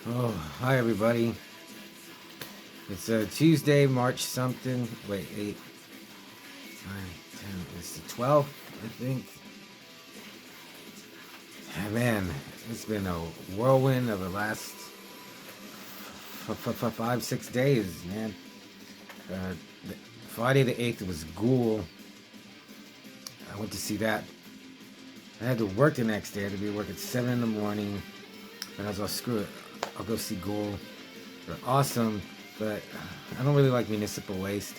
Oh, hi everybody. It's Tuesday, March something. Wait, 8, 9, 10. It's the 12th, I think. Man, it's been a whirlwind of the last 5, 6 days, man. Uh, Friday the 8th was Ghoul. I went to see that. I had to work the next day. I had to be at work at 7 in the morning. And I was like, screw it. I'll go see Ghoul. They're awesome, but I don't really like municipal waste.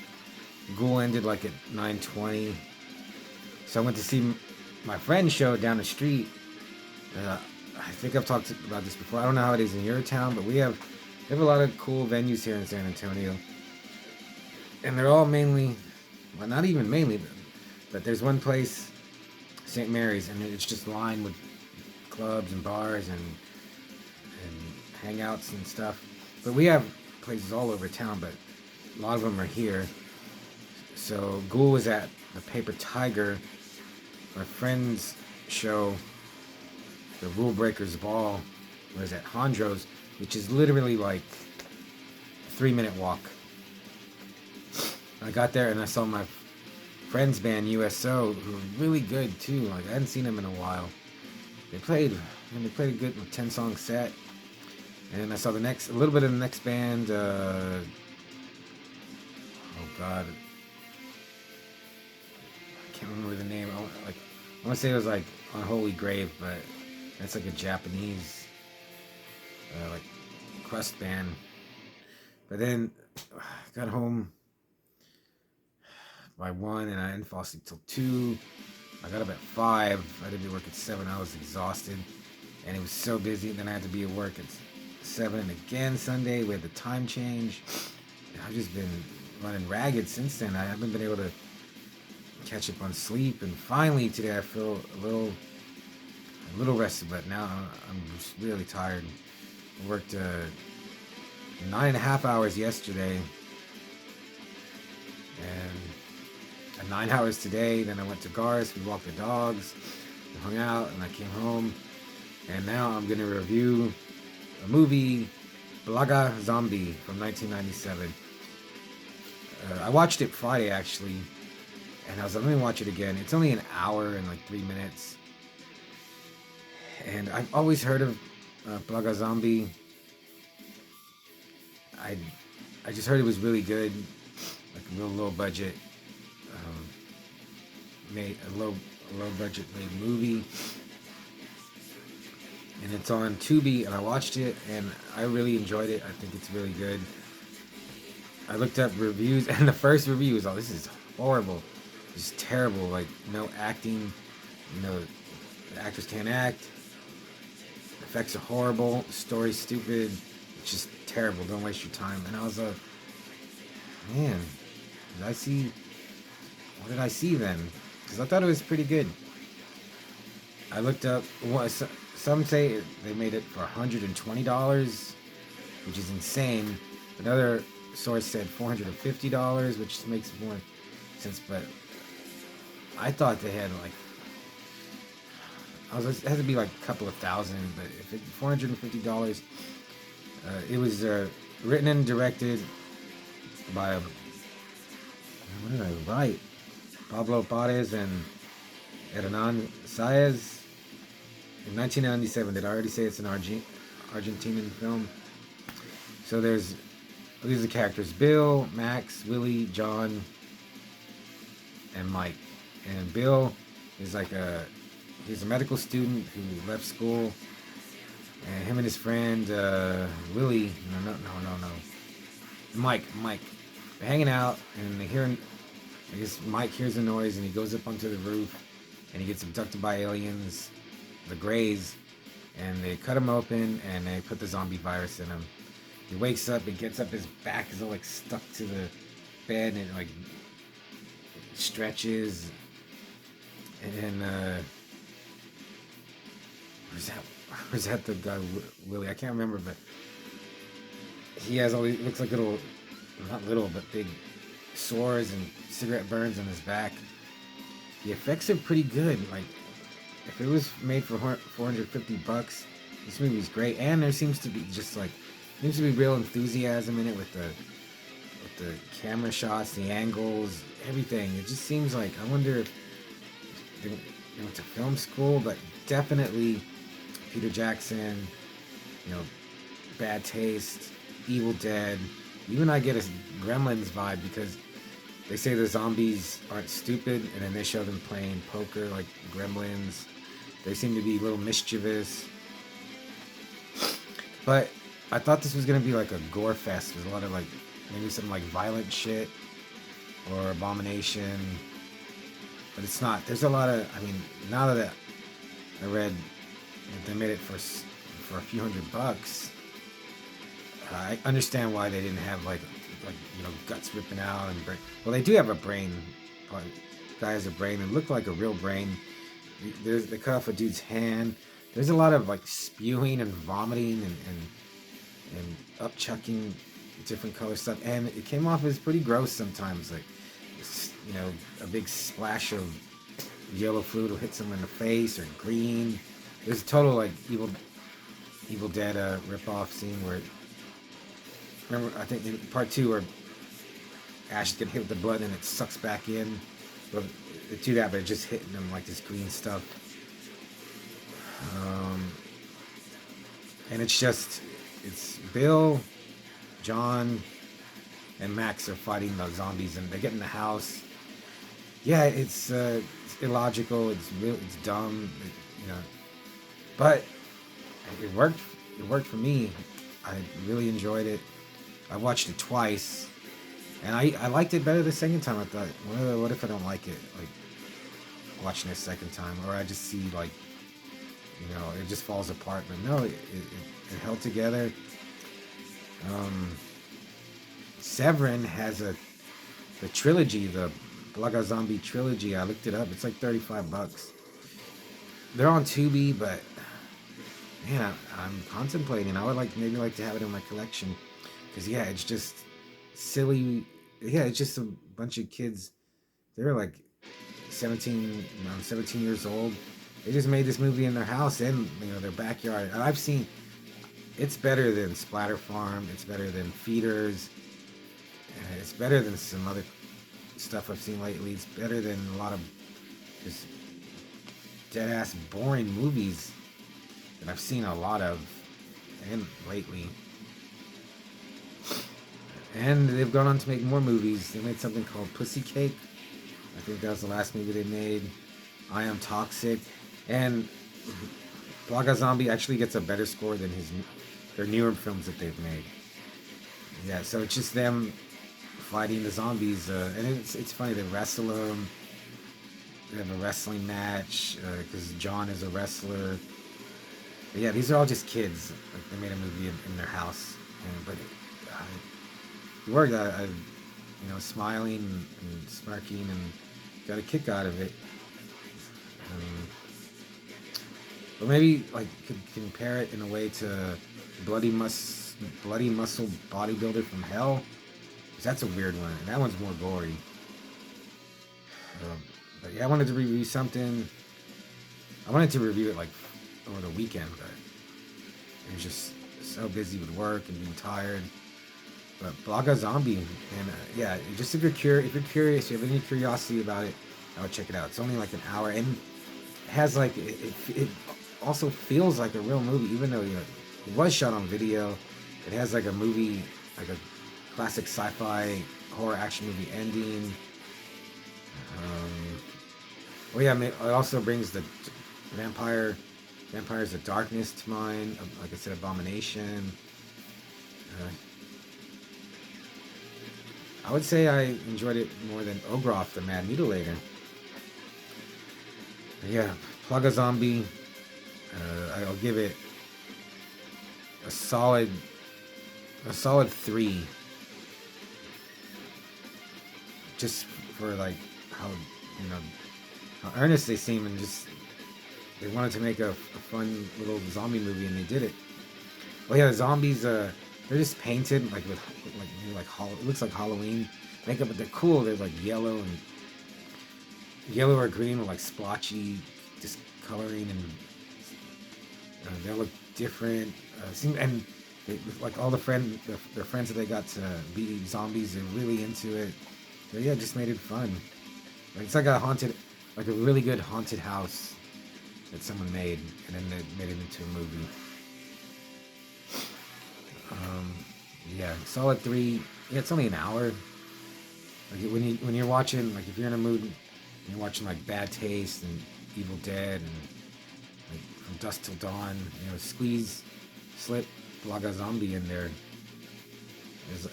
Ghoul ended like at 9:20, so I went to see my friend's show down the street. Uh, I think I've talked about this before. I don't know how it is in your town, but we have a lot of cool venues here in San Antonio, and they're all mainly, well, not even mainly, but there's one place, St. Mary's, and it's just lined with clubs and bars and hangouts and stuff. But we have places all over town, but a lot of them are here. So Ghoul was at the Paper Tiger. My friend's show, the Rule Breakers Ball, was at Hondros, which is literally like a 3-minute walk. I got there and I saw my friend's band USO, who were really good too. Like I hadn't seen them in a while. They played a good 10-song set. And I saw a little bit of the next band. Oh God, I can't remember the name. I want to say it was like Unholy Grave, but that's like a Japanese like crust band. But then I got home by 1 and I didn't fall asleep till 2. I got up at 5. I didn't work at 7. I was exhausted, and it was so busy. Then I had to be at work at 7 and again Sunday. We had the time change. I've just been running ragged since then. I haven't been able to catch up on sleep, and finally today I feel a little rested, but now I'm just really tired. I worked 9.5 hours yesterday, and 9 hours today. Then I went to Gar's, we walked the dogs, we hung out, and I came home, and now I'm gonna review a movie, Plaga Zombie from 1997. I watched it Friday actually, and I was like, let me watch it again. It's only an hour and like 3 minutes, and I've always heard of Plaga Zombie. I I just heard it was really good, like a real low budget, made a low budget made movie, and it's on Tubi. And I watched it, and I really enjoyed it. I think it's really good. I looked up reviews, and the first review was, "Oh, this is horrible, just terrible. Like no acting, the actors can't act. Effects are horrible. Story's stupid. It's just terrible. Don't waste your time." And I was like, man, did I see? What did I see then? Because I thought it was pretty good. I looked up. Some say they made it for $120, which is insane. Another source said $450, which makes more sense. But I thought they had like, it had to be like a couple of thousand. But if it's $450, it was written and directed by what did I write? Pablo Pares and Hernan Saez. In 1997, did I already say it's an Argentinian film? So these are the characters: Bill, Max, Willie, John, and Mike. And Bill is he's a medical student who left school, and him and his friend Willie, no, Mike, they're hanging out, and I guess Mike hears a noise, and he goes up onto the roof, and he gets abducted by aliens, the Greys, and they cut him open, and they put the zombie virus in him. He wakes up, he gets up, his back is all like stuck to the bed, and it like stretches, and then where's that the guy Willie? I can't remember, but he has all these, looks like little, not little, but big sores and cigarette burns on his back. The effects are pretty good. Like, if it was made for $450, This movie's great, and there seems to be real enthusiasm in it with the camera shots, the angles, everything. It just seems like, I wonder if they went to film school, but definitely Peter Jackson, you know, Bad Taste, Evil Dead. Even I get a Gremlins vibe because they say the zombies aren't stupid, and then they show them playing poker like Gremlins. They seem to be a little mischievous. But I thought this was gonna be like a gore fest. There's a lot of like maybe some like violent shit or abomination, but it's not. There's a lot of. I mean, now that I read that they made it for a few $100, I understand why they didn't have like guts ripping out and brain. Well, they do have a brain. Part. The guy has a brain and looked like a real brain. They cut off a dude's hand. There's a lot of like spewing and vomiting and upchucking different color stuff, and it came off as pretty gross sometimes. Like, a big splash of yellow fluid will hit someone in the face, or green. There's a total like Evil Dead rip-off scene where, remember, I think in part 2 where Ash is getting hit with the blood and it sucks back in. But it do that, but it's just hitting them like this green stuff. And it's Bill, John, and Max are fighting the zombies, and they get in the house. Yeah, it's illogical. It's dumb. But it worked. It worked for me. I really enjoyed it. I watched it twice, and I liked it better the second time. I thought, what if I don't like it? Like, watching it a second time, or I just see like, it just falls apart. But no, it held together. Severin has the trilogy, the Plaga Zombie trilogy. I looked it up. It's like $35. They're on Tubi, but man, I'm contemplating. I would maybe like to have it in my collection, because yeah, it's just silly. Yeah, it's just a bunch of kids. They're like 17 years old. They just made this movie in their house and their backyard. And I've seen, it's better than Splatter Farm. It's better than Feeders. It's better than some other stuff I've seen lately. It's better than a lot of just dead ass boring movies that I've seen a lot of and lately. And they've gone on to make more movies. They made something called Pussy Cake. I think that was the last movie they made. I Am Toxic. And Plaga Zombie actually gets a better score than their newer films that they've made. Yeah, so it's just them fighting the zombies. And it's funny, they wrestle them. They have a wrestling match because John is a wrestler. But yeah, these are all just kids. Like, they made a movie in their house. But it worked. I smiling and smirking and got a kick out of it. But maybe could compare it in a way to Bloody Muscle Bodybuilder from Hell, because that's a weird one, and that one's more gory. But yeah, I wanted to review something. I wanted to review it over the weekend, but I was just so busy with work and being tired. But Plaga Zombie, and yeah, just if you're curious, you have any curiosity about it, I would check it out. It's only like an hour, and it has it also feels like a real movie, even though it was shot on video. It has like a movie, like a classic sci-fi horror action movie ending. It also brings the Vampires of Darkness to mind. Like I said, Abomination. I would say I enjoyed it more than Ogroff, the Mad Mutilator. Yeah, Plaga Zombie. I'll give it a solid 3. Just for how earnest they seem, and just they wanted to make a fun little zombie movie, and they did it. Oh yeah, the zombies. They're just painted with it looks like Halloween makeup, but they're cool. They're yellow or green with splotchy discoloring, and they look different. And like all their friends that they got to be zombies, they're really into it. So yeah, just made it fun. Like, it's like like a really good haunted house that someone made, and then they made it into a movie. Yeah, solid 3. Yeah, it's only an hour. Like when you're watching, like if you're in a mood, and you're watching like Bad Taste and Evil Dead and like From Dusk Till Dawn, slip Plaga Zombie in there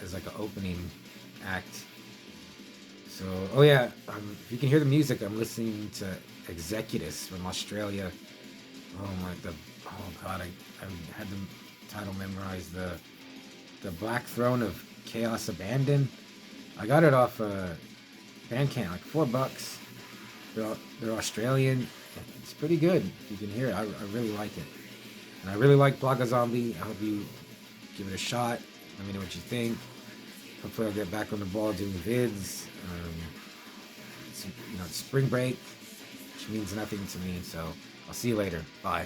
as like an opening act. So, oh yeah, if you can hear the music, I'm listening to Executus from Australia. Oh god, I had the title memorized. The Black Throne of Chaos Abandoned. I got it off Bandcamp, like $4. They're Australian. It's pretty good. You can hear it. I really like it. And I really like Plaga Zombie. I hope you give it a shot. Let me know what you think. Hopefully I'll get back on the ball doing vids. It's spring break, which means nothing to me. So I'll see you later. Bye.